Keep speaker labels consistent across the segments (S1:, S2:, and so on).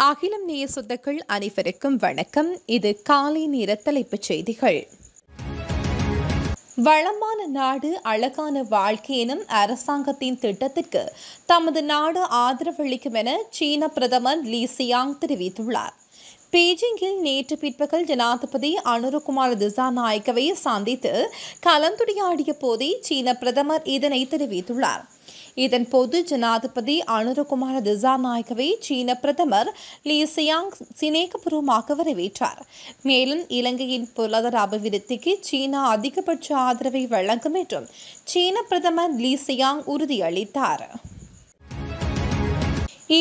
S1: அகிலம் நேய சொந்தங்கள் அனைவருக்கும் வணக்கம். இது காலை நேர தலைப்புச் செய்திகள். வளமான நாடு அழகான வாழ்க்கை எனும் அரசாங்கத்தின் திட்டத்திற்கு தமது நாடு ஆதரவளிக்கும் என சீன பிரதமர் லீ சியாங் தெரிவித்துள்ளார். பீஜிங்கில் நேற்று பிற்பகல் ஜனாதிபதி அனுரகுமார் திசாநாயக்கவை சந்தித்து கலந்துரையாடிய போதே சீன பிரதமர் இதனை தெரிவித்துள்ளார். இதன்போது ஜனாதிபதி அனுரகுமார் திசாநாயக்கவை சீன பிரதமர் லீ சியாங் சிநேகபூர்வமாக வரவேற்றார். மேலும் இலங்கையின் பொருளாதார அபிவிருத்திக்கு சீனா அதிகபட்ச ஆதரவை வழங்கும் என்றும் சீன பிரதமர் லீ சியாங் உறுதியளித்தார்.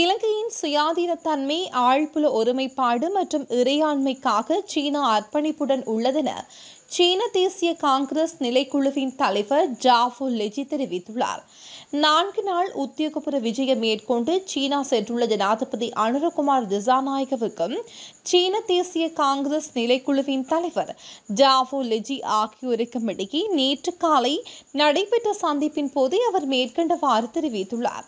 S1: இலங்கையின் சுயாதீனத்தன்மை, ஆழ்புல ஒருமைப்பாடு மற்றும் இறையாண்மைக்காக சீனா அர்ப்பணிப்புடன் உள்ளதென சீன தேசிய காங்கிரஸ் நிலைக்குழுவின் தலைவர் ஜாவோ லெஜி தெரிவித்துள்ளார். 4 நாள் உத்தியோகபூர்வ விஜயம் மேற்கொண்டு சீனா சென்றுள்ள ஜனாதிபதி அனுரகுமார் திசாநாயக்கவுக்கும் சீன தேசிய காங்கிரஸ் நிலைக்குழுவின் தலைவர் ஜாவோ லெஜி ஆகியோருக்கும் இடையே நேற்று காலை நடைபெற்ற சந்திப்பின் போதே அவர் மேற்கண்டவாறு தெரிவித்துள்ளார்.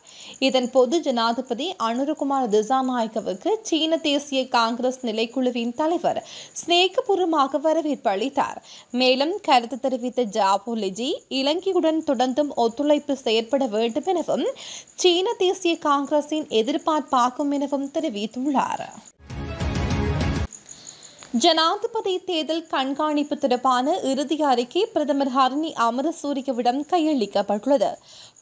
S1: இதன்போது ஜனாதிபதி அனுரகுமார் திசாநாயக்கவுக்கு சீன தேசிய காங்கிரஸ் நிலைக்குழுவின் தலைவர் சிநேகபூர்வமாக வரவேற்பு அளித்தார். மேலும் கருத்து தெரிவித்த ஜாவோ லெஜி இலங்கையுடன் தொடர்ந்தும் ஒத்துழைப்பு செயற்பட வேண்டும் எனவும் சீன தேசிய காங்கிரசின் எதிர்பார்ப்பாகும் எனவும் தெரிவித்துள்ளார். ஜனாதிபதி தேர்தல் கண்காணிப்பு தொடர்பான இறுதி அறிக்கை பிரதமர் ஹரணி அமரசூரியவிடம் கையளிக்கப்பட்டுள்ளது.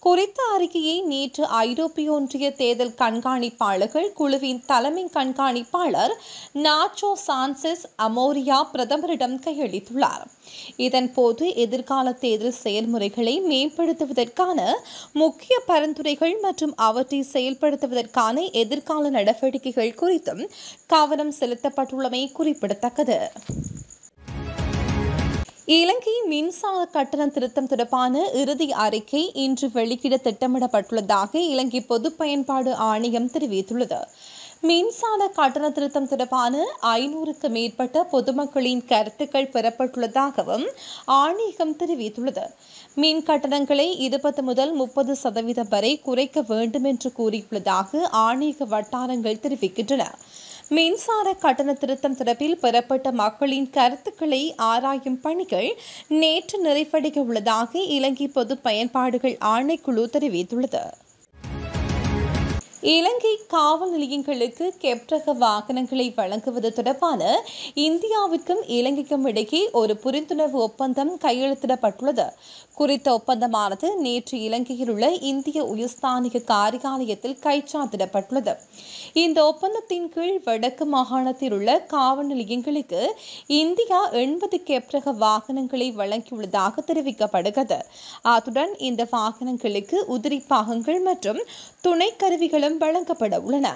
S1: குறித்த அறிக்கையை நேற்று ஐரோப்பிய ஒன்றிய தேர்தல் கண்காணிப்பாளர்கள் குழுவின் தலைமை கண்காணிப்பாளர் நாச்சோ சான்செஸ் அமோரியா பிரதமரிடம் கையளித்துள்ளார். இதன்போது எதிர்கால தேர்தல் செயல்முறைகளை மேம்படுத்துவதற்கான முக்கிய பரிந்துரைகள் மற்றும் அவற்றை செயல்படுத்துவதற்கான எதிர்கால நடவடிக்கைகள் குறித்தும் கவனம் செலுத்தப்பட்டுள்ளமை குறிப்பிடத்தக்கது. இலங்கை மின்சார கட்டண திருத்தம் தொடர்பான இறுதி அறிக்கை இன்று வெளியிட திட்டமிடப்பட்டுள்ளதாக இலங்கை பொது பயன்பாடு ஆணையம் தெரிவித்துள்ளது. மின்சார கட்டண திருத்தம் தொடர்பான 500க்கு மேற்பட்ட பொதுமக்களின் கருத்துக்கள் பெறப்பட்டுள்ளதாகவும் ஆணையகம் தெரிவித்துள்ளது. மின் கட்டணங்களை 20 முதல் 30% வரை குறைக்க வேண்டும் என்று கூறியுள்ளதாக ஆணையக வட்டாரங்கள் தெரிவிக்கின்றன. மின்சார கட்டண திருத்தம் தொடர்பில் பெறப்பட்ட மக்களின் கருத்துக்களை ஆராயும் பணிகள் நேற்று நிறைவடைய உள்ளதாக இலங்கை பொது பயன்பாடுகள் ஆணைக்குழு தெரிவித்துள்ளது. இலங்கை காவல் நிலையங்களுக்கு கெப்ரக வாகனங்களை வழங்குவது தொடர்பான இந்தியாவிற்கும் இலங்கைக்கும் இடையே ஒரு புரிந்துணர்வு ஒப்பந்தம் கையெழுத்திடப்பட்டுள்ளது. குறித்த ஒப்பந்தமானது நேற்று இலங்கையில் உள்ள இந்திய உயர்ஸ்தானிக காரியாலயத்தில் கைச்சாத்திடப்பட்டுள்ளது. இந்த ஒப்பந்தத்தின் கீழ் வடக்கு மாகாணத்தில் உள்ள காவல் நிலையங்களுக்கு இந்தியா 80 கெப்ரக வாகனங்களை வழங்கியுள்ளதாக தெரிவிக்கப்படுகிறது. அத்துடன் இந்த வாகனங்களுக்கு உதிரி பாகங்கள் மற்றும் துணை கருவிகளும் வழங்கப்பட உள்ளன.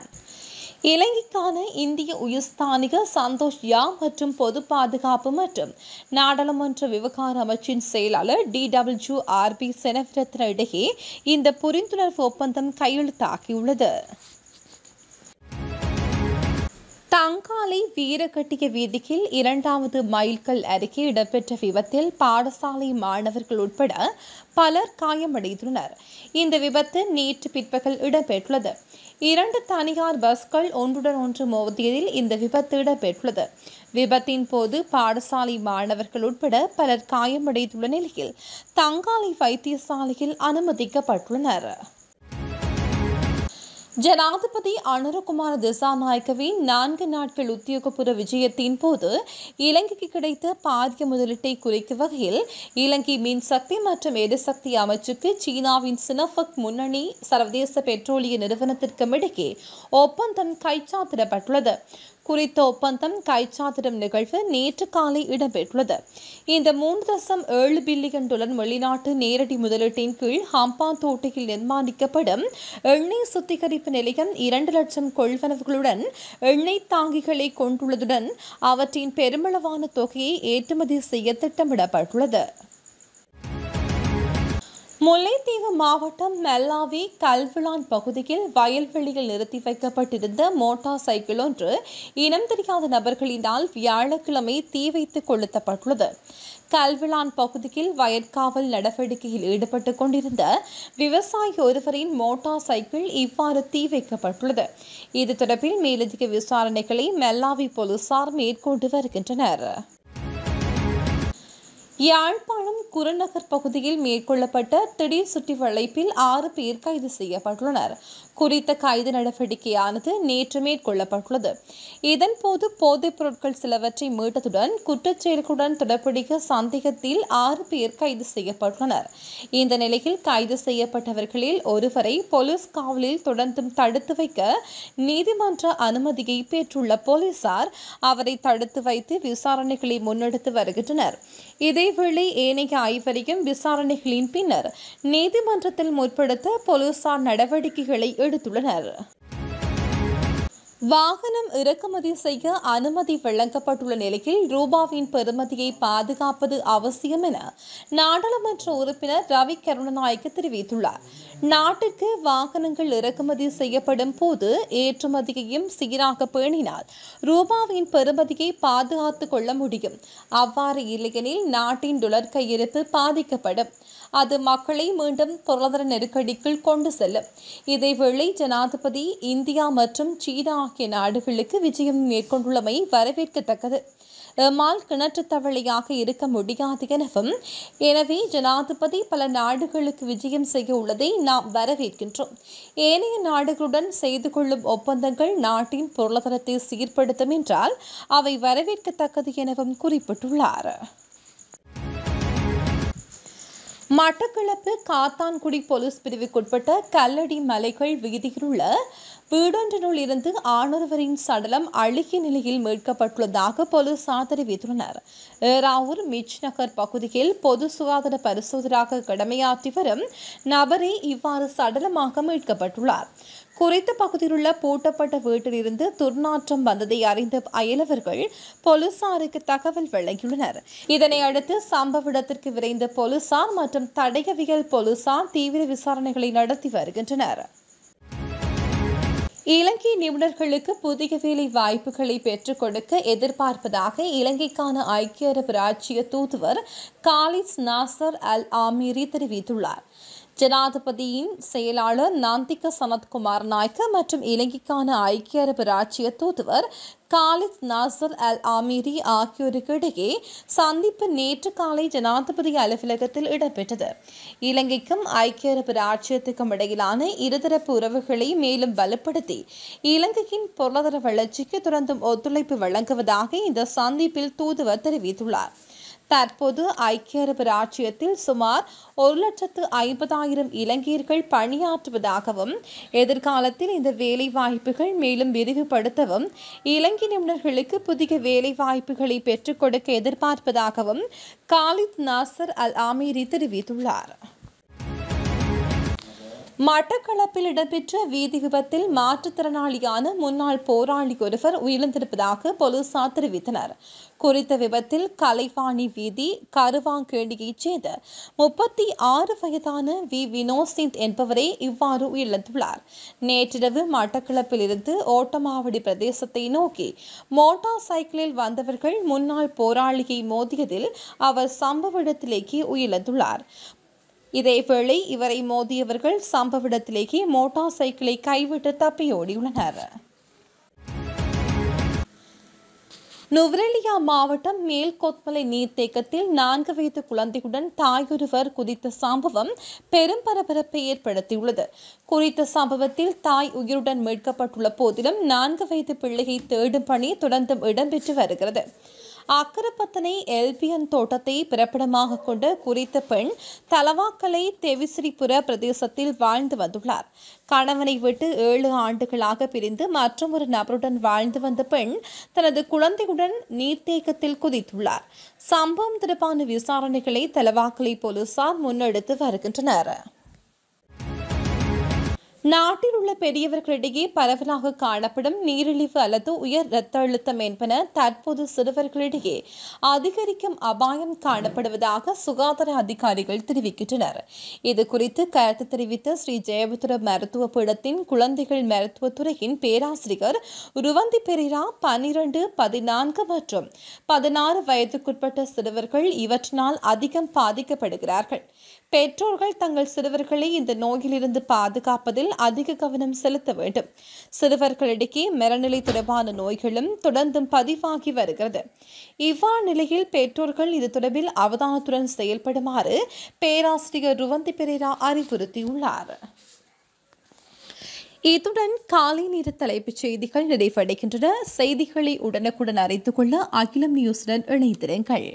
S1: இலங்கைக்கான இந்திய உயர்ஸ்தானிக சந்தோஷ் யா மற்றும் பொது பாதுகாப்பு மற்றும் நாடாளுமன்ற விவகார அமைச்சின் செயலாளர் DWRB செனவிரத்ன இடையே இந்த புரிந்துணர்வு ஒப்பந்தம் கையெழுத்தாகியுள்ளது. தங்காலை வீரகட்டிய வீதியில் 2வது மைல்கல் அருகே இடம்பெற்ற விபத்தில் பாடசாலை மாணவர்கள் உட்பட பலர் காயமடைந்துள்ளனர். இந்த விபத்து நேற்று பிற்பகல் இடம்பெற்றுள்ளது. 2 தனியார் பஸ்கள் ஒன்றுடன் ஒன்று மோதியதில் இந்த விபத்து இடம்பெற்றுள்ளது. விபத்தின் போது பாடசாலை மாணவர்கள் உட்பட பலர் காயமடைந்துள்ள நிலையில் தங்காலை வைத்தியசாலையில் அனுமதிக்கப்பட்டுள்ளனர். ஜனாதிபதி அனுரகுமார் திசாநாயக்கவின் 4 நாட்கள் உத்தியோகபூர்வ விஜயத்தின் போது இலங்கைக்கு கிடைத்த பாரிய முதலீட்டை குறைக்கும் வகையில் இலங்கை மின்சக்தி மற்றும் எரிசக்தி அமைச்சுக்கு சீனாவின் சினோபெக் முன்னணி சர்வதேச பெட்ரோலிய நிறுவனத்திற்கும் இடையே ஒப்பந்தம் கைச்சாத்திடப்பட்டுள்ளது. குறித்த ஒப்பந்தம் கைச்சாத்திடும் நிகழ்வு நேற்று காலை இடம்பெற்றுள்ளது. இந்த $3.7 பில்லியன் வெளிநாட்டு நேரடி முதலீட்டின் கீழ் ஹம்பாந்தோட்டையில் நிர்மாணிக்கப்படும் எண்ணெய் சுத்திகரிப்பு நிலையம் 2 லட்சம் கொள்வனவுகளுடன் எண்ணெய் தாங்கிகளை கொண்டுள்ளதுடன் அவற்றின் பெருமளவான தொகையை ஏற்றுமதி செய்ய திட்டமிடப்பட்டுள்ளது. முல்லைத்தீவு மாவட்டம் மெல்லாவி கல்விளான் பகுதியில் வயல்வெளியில் நிறுத்தி வைக்கப்பட்டிருந்த மோட்டார் சைக்கிள் ஒன்று இனம் தெரியாத நபர்களினால் வியாழக்கிழமை தீ வைத்து கொளுத்தப்பட்டுள்ளது. கல்விளான் பகுதியில் வயற்காவல் நடவடிக்கையில் ஈடுபட்டுக் கொண்டிருந்த விவசாயி ஒருவரின் மோட்டார் சைக்கிள் இவ்வாறு தீ வைக்கப்பட்டுள்ளது. இது தொடர்பில் மேலதிக விசாரணைகளை மெல்லாவி போலீசார் மேற்கொண்டு வருகின்றனர். யாழ்ப்பாணம் குருநகர் பகுதியில் மேற்கொள்ளப்பட்ட திடீர் சுற்றி வளைப்பில் 6 பேர் கைது செய்யப்பட்டுள்ளனர். குறித்த கைது நடவடிக்கையானது நேற்று மேற்கொள்ளப்பட்டுள்ளது. இதன்போது போதைப் பொருட்கள் சிலவற்றை மீட்டதுடன் குற்றச்செயல்களுடன் தொடர்புடைய சந்தேகத்தில் 6 பேர் கைது செய்யப்பட்டுள்ளனர். இந்த நிலையில் கைது செய்யப்பட்டவர்களில் ஒருவரை போலீஸ் காவலில் தொடர்ந்தும் தடுத்து வைக்க நீதிமன்ற அனுமதியை பெற்றுள்ள போலீசார் அவரை தடுத்து வைத்து விசாரணைகளை முன்னெடுத்து வருகின்றனர். இதேவேளை ஏனைய 5 விசாரணைகளின் பின்னர் நீதிமன்றத்தில் முற்படுத்த போலீசார் நடவடிக்கைகளை எடுத்துள்ளனர். வாகனம் இறக்குமதி செய்ய அனுமதி வழங்கப்பட்டுள்ள நிலையில் ரூபாவின் பெறுமதியை பாதுகாப்பது அவசியம் என நாடாளுமன்ற உறுப்பினர் ரவி கருணநாயக்க தெரிவித்துள்ளார். நாட்டிற்கு வாகனங்கள் இறக்குமதி செய்யப்படும் போது ஏற்றுமதியையும் சீராக பேணினால் ரூபாவின் பெறுமதியை பாதுகாத்துக் கொள்ள முடியும். அவ்வாறு இல்லையெனில் நாட்டின் டாலர் கையிருப்பு பாதிக்கப்படும். அது மக்களை மீண்டும் பொருளாதார நெருக்கடிக்குள் கொண்டு செல்லும். இதேவேளை ஜனாதிபதி இந்தியா மற்றும் சீனா ஆகிய நாடுகளுக்கு விஜயம் மேற்கொண்டுள்ளமை வரவேற்கத்தக்கது. எம்மால் கிணற்று தவளையாக இருக்க முடியாது எனவும், எனவே ஜனாதிபதி பல நாடுகளுக்கு விஜயம் செய்ய உள்ளதை நாம் வரவேற்கின்றோம். ஏனைய நாடுகளுடன் செய்து கொள்ளும் ஒப்பந்தங்கள் நாட்டின் பொருளாதாரத்தை சீர்படுத்தும் என்றால் அவை வரவேற்கத்தக்கது எனவும் குறிப்பிட்டுள்ளார். மட்டக்களப்பு காத்தான்குடி போலீஸ் பிரிவுக்குட்பட்ட கல்லடி மலைகள் வீதியில் உள்ள வீடொன்றினுள் இருந்து ஆணொருவரின் சடலம் அழுகிய நிலையில் மீட்கப்பட்டுள்ளதாக போலீசார் தெரிவித்துள்ளனர். ஏறாவூர் மிச் நகர் பகுதியில் பொது சுகாதார பரிசோதகராக கடமையாற்றி வரும் நபரே இவ்வாறு சடலமாக மீட்கப்பட்டுள்ளார். குறித்த பகுதியில் உள்ள பூட்டப்பட்ட வீட்டிலிருந்து துர்நாற்றம் வந்ததை அறிந்த அயலவர்கள் போலீசாருக்கு தகவல் வழங்கியுள்ளனர். இதனை அடுத்து சம்பவ இடத்திற்கு விரைந்த போலீசார் மற்றும் தடயவியல் போலீசார் தீவிர விசாரணைகளை நடத்தி வருகின்றனர். இலங்கை நிபுணர்களுக்கு புதிய வேலை வாய்ப்புகளை பெற்றுக் கொடுக்க எதிர்பார்ப்பதாக இலங்கைக்கான ஐக்கிய அரபு ராச்சிய தூதுவர் காலித் நாசர் அல் ஆமீரி தெரிவித்துள்ளார். ஜனாதிபதியின் செயலாளர் நந்திக சனத்குமார் நாயக்க மற்றும் இலங்கைக்கான ஐக்கிய அரபு ராச்சிய தூதுவர் காலித் நாசர் அல் ஆமீரி ஆகியோருக்கு இடையே சந்திப்பு நேற்று காலை ஜனாதிபதி அலுவலகத்தில் இடம்பெற்றது. இலங்கைக்கும் ஐக்கிய அரபு ராச்சியத்துக்கும் இடையிலான இருதரப்பு உறவுகளை மேலும் வலுப்படுத்தி இலங்கையின் பொருளாதார வளர்ச்சிக்கு தொடர்ந்தும் ஒத்துழைப்பு வழங்குவதாக இந்த சந்திப்பில் தூதுவர் தெரிவித்துள்ளார். தற்போது ஐக்கிய அரபு ராச்சியத்தில் சுமார் 1,50,000 இலங்கையர்கள் பணியாற்றுவதாகவும், எதிர்காலத்தில் இந்த வேலை வாய்ப்புகள் மேலும் விரிவுபடுத்தவும் இலங்கை நிபுணர்களுக்கு புதிய வேலை வாய்ப்புகளை பெற்றுக் கொடுக்க எதிர்பார்ப்பதாகவும் காலித் நாசர் அல் ஆமீரி தெரிவித்துள்ளார். மட்டக்களப்பில் இடம்பெற்ற வீதி விபத்தில் மாற்றுத்திறனாளியான முன்னாள் போராளி ஒருவர் உயிரிழந்திருப்பதாக போலீசார் தெரிவித்தனர். குறித்த விபத்தில் கலைவாணி வீதி கருவாங்கேணியைச் சேர்ந்த 36 வயதான வி வினோசிந்த் என்பவரே இவ்வாறு உயிரிழந்துள்ளார். நேற்றிரவு மட்டக்களப்பில் இருந்து ஓட்டமாவடி பிரதேசத்தை நோக்கி மோட்டார் சைக்கிளில் வந்தவர்கள் முன்னாள் போராளியை மோதியதில் அவர் சம்பவ இடத்திலேயே உயிரிழந்துள்ளார். இதேவேளை இவரை மோதியவர்கள் சம்பவ இடத்திலேயே மோட்டார் சைக்கிளை கைவிட்டு தப்பியோடியுள்ளனர். நுவரெலியா மாவட்டம் மேல்கொத்மலை நீர்த்தேக்கத்தில் 4 வயது குழந்தையுடன் தாயொருவர் குதித்த சம்பவம் பெரும் பரபரப்பை ஏற்படுத்தியுள்ளது. குறித்த சம்பவத்தில் தாய் உயிருடன் மீட்கப்பட்டுள்ள போதிலும் 4 வயது பிள்ளையை தேடும் பணி தொடர்ந்தும் இடம்பெற்று வருகிறது. அக்கரப்பத்தனை எல்பியன் தோட்டத்தை பிறப்பிடமாக கொண்ட குறித்த பெண் தலவாக்கலை தெவிசிரிபுர பிரதேசத்தில் வாழ்ந்து வந்துள்ளார். கணவனை விட்டு 7 ஆண்டுகளாக பிரிந்து மற்றொரு நபருடன் வாழ்ந்து வந்த பெண் தனது குழந்தையுடன் நீர்த்தேக்கத்தில் குதித்துள்ளார். சம்பவம் தொடர்பான விசாரணைகளை தலவாக்கலை போலீசார் முன்னெடுத்து வருகின்றனர். நாட்டில் உள்ள பெரியவர்களிடையே பரவலாக காணப்படும் நீரிழிவு அல்லது உயர் இரத்த அழுத்தம் என்பன தற்போது சிறுவர்களிடையே அதிகரிக்கும் அபாயம் காணப்படுவதாக சுகாதார அதிகாரிகள் தெரிவிக்கின்றனர். இதுகுறித்து கருத்து தெரிவித்த ஸ்ரீ ஜெயபுத்திர மருத்துவ பீடத்தின் குழந்தைகள் மருத்துவத்துறையின் பேராசிரியர் ருவந்தி பெரேரா 12, 14 மற்றும் 16 வயதுக்குட்பட்ட சிறுவர்கள் இவற்றினால் அதிகம் பாதிக்கப்படுகிறார்கள். பெற்றோர்கள் தங்கள் சிறுவர்களை இந்த நோயிலிருந்து பாதுகாப்பதில் அதிக கவனம் செலுத்த வேண்டும். சிறுவர்களிடையே மனநிலை தொடர்பான நோய்களும் தொடர்ந்தும் பதிவாகி வருகிறது. இவ்வாறு நிலையில் பெற்றோர்கள் இது தொடர்பில் அவதானத்துடன் செயல்படுமாறு பேராசிரியர் ருவந்தி பெரேரா அறிவுறுத்தியுள்ளார். இத்துடன் காலை நேர தலைப்புச் செய்திகள் நிறைவடைகின்றன. செய்திகளை உடனுக்குடன் அறிந்து கொள்ள அகிலம் நியூஸுடன் இணைந்திருங்கள்.